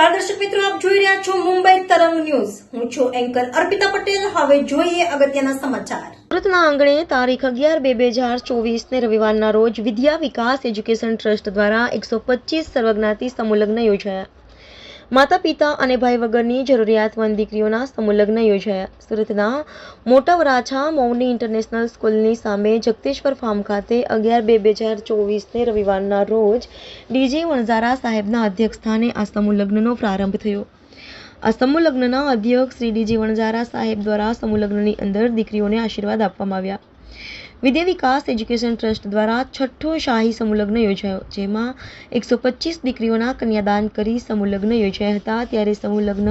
નમસ્કાર દર્શક મિત્રો, આપ જોઈ રહ્યા છો મુંબઈ તરંગ ન્યૂઝ। હું છું એન્કર અર્પિતા પટેલ। હવે જોઈએ અગત્યના સમાચાર। સુરતના આંગણે તારીખ 11/2/2024 રવિવારના રોજ વિદ્યા વિકાસ એજ્યુકેશન ટ્રસ્ટ દ્વારા 125 સર્વજ્ઞાતિ સમૂહ લગ્ન યોજાયા। માતા પિતા અને ભાઈ વગરની જરૂરિયાતમંદ દીકરીઓના સમૂહ લગ્ન યોજાયા। સુરતના મોટા વરાછા મૌની ઇન્ટરનેશનલ સ્કૂલની સામે જગતેશ્વર ફાર્મ ખાતે 11/2/2024 રવિવારના રોજ ડીજે વણઝારા સાહેબના અધ્યક્ષસ્થાને આ સમૂહ લગ્નનો પ્રારંભ થયો। આ સમૂહ લગ્નના અધ્યક્ષ શ્રી ડીજે વણઝારા સાહેબ દ્વારા સમૂહ લગ્નની અંદર દીકરીઓને આશીર્વાદ આપવામાં આવ્યા। વિદ્યા વિકાસ એજ્યુકેશન ટ્રસ્ટ દ્વારા છઠ્ઠો શાહી સમૂહ લગ્ન યોજાયો, જેમાં 125 દીકરીઓના કન્યાદાન કરી સમૂહ લગ્ન યોજાયા હતા। ત્યારે સમૂહ લગ્ન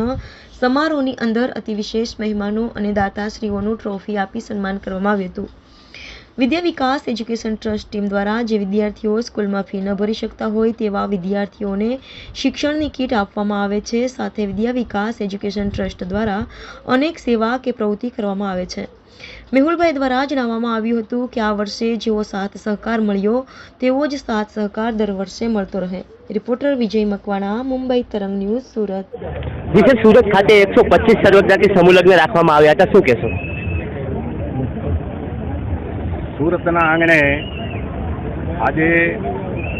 સમારોહની અંદર અતિ વિશેષ મહેમાનો અને દાતાશ્રીઓનું ટ્રોફી આપી સન્માન કરવામાં આવ્યું હતું। વિદ્યા વિકાસ એજ્યુકેશન ટ્રસ્ટ ટીમ દ્વારા જે વિદ્યાર્થીઓ સ્કૂલમાં ફી ન ભરી શકતા હોય તેવા વિદ્યાર્થીઓને શિક્ષણની કીટ આપવામાં આવે છે। સાથે વિદ્યા વિકાસ એજ્યુકેશન ટ્રસ્ટ દ્વારા અનેક સેવા કે પ્રવૃત્તિ કરવામાં આવે છે। મેહુલભાઈ દ્વારા જણાવવામાં આવ્યું હતું કે આ વર્ષે જેવો સાથ સહકાર મળ્યો તેવો જ સાથ સહકાર દર વર્ષે મળતો રહે। રિપોર્ટર વિજય મકવાણા, મુંબઈ તરંગ ન્યૂઝ, સુરત। વિશે સુરત ખાતે 125 સર્વજ્ઞાતિ સમૂહ લગ્ન રાખવામાં આવ્યા હતા, શું કહેશો? સુરતના આંગણે આજે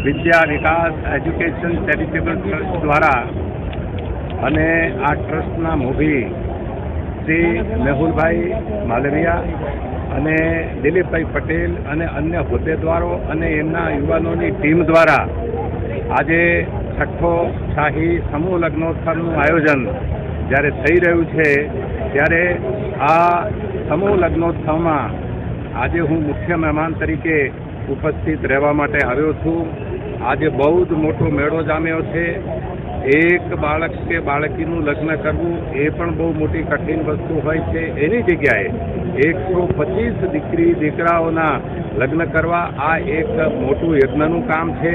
વિદ્યા વિકાસ એજ્યુકેશન ચેરિટેબલ ટ્રસ્ટ દ્વારા અને આ ટ્રસ્ટના મોભી શ્રી મેહુલભાઈ માલવિયા અને દિલીપભાઈ પટેલ અને અન્ય હોદ્દેદારો અને એમના યુવાનોની ટીમ દ્વારા આજે છઠ્ઠો શાહી સમૂહ લગ્નોત્સવનું આયોજન જ્યારે થઈ રહ્યું છે, ત્યારે આ સમૂહ લગ્નોત્સવમાં આજે હું મુખ્ય મહેમાન તરીકે ઉપસ્થિત રહેવા માટે આવ્યો છું। આજે બહુ જ મોટો મેળો જામ્યો છે। એક બાળક કે બાળકીનું લગ્ન કરવું એ પણ બહુ મોટી કઠિન વસ્તુ હોય છે। એની જગ્યાએ 125 દીકરી દીકરાઓના લગ્ન કરવા આ એક મોટું યજ્ઞનું કામ છે।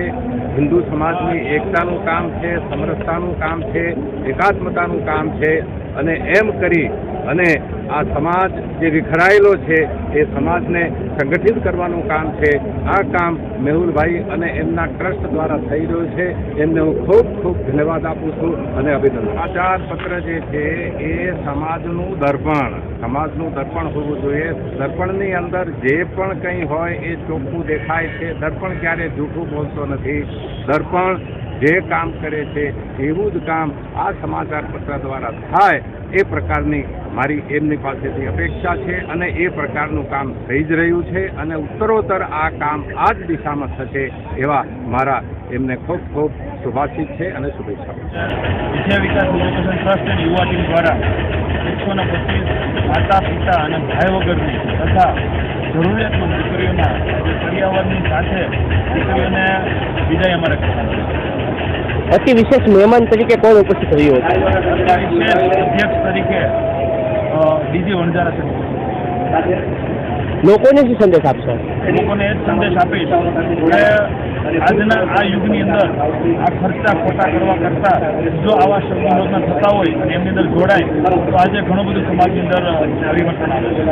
હિન્દુ સમાજની એકતાનું કામ છે, સમરસતાનું કામ છે, એકાત્મતાનું કામ છે અને એમ કરી અને આ સમાજ જે વિખરાયેલો છે એ સમાજને સંગઠિત કરવાનું કામ છે। આ કામ મેહુલભાઈ અને એમના ટ્રસ્ટ દ્વારા થઈ રહ્યું છે। એમને હું ખૂબ ખૂબ ધન્યવાદ આપું છું અને અભિનંદન। સમાચાર પત્ર જે છે એ સમાજનું દર્પણ હોવું જોઈએ। દર્પણની અંદર જે પણ કંઈ હોય એ ચોખ્ખું દેખાય છે। દર્પણ ક્યારે જૂઠું બોલતો નથી। દર્પણ જે કામ કરે છે એવું જ કામ આ સમાચાર પત્ર દ્વારા થાય એ પ્રકારની મારી એમની પાસેથી અપેક્ષા છે અને એ પ્રકારનું કામ થઈ જ રહ્યું છે અને ઉત્તરોત્તર આ કામ આ જ દિશામાં થશે એવા મારા એમને ખૂબ ખૂબ શુભાશીષ છે અને શુભેચ્છાઓ। વિદ્યા વિકાસ એજ્યુકેશન ટ્રસ્ટ અને યુવા ટીમ દ્વારા 125 માતા પિતા અને ભાઈ વગરની તથા જરૂરિયાતમંદ દીકરીઓના પર્યાવરણની સાથે દીકરીઓને વિદાય અમારે કરવાની છે। અતિ વિશેષ મહેમાન તરીકે કોણ ઉપસ્થિત રહ્યું હતું? વિશેષ અધ્યક્ષ તરીકે ડીજે વણઝારા સાહેબ। લોકોને શું સંદેશ આપશો? લોકોને એ જ સંદેશ આપીશ કે આજના આ યુગની અંદર આ ખર્ચા ખોટા કરવા કરતાં જો આવા સમૂહ લગ્ન થતા હોય અને એમની અંદર જોડાય તો આજે ઘણું બધું સમાજની અંદર પરિવર્તન આવે છે।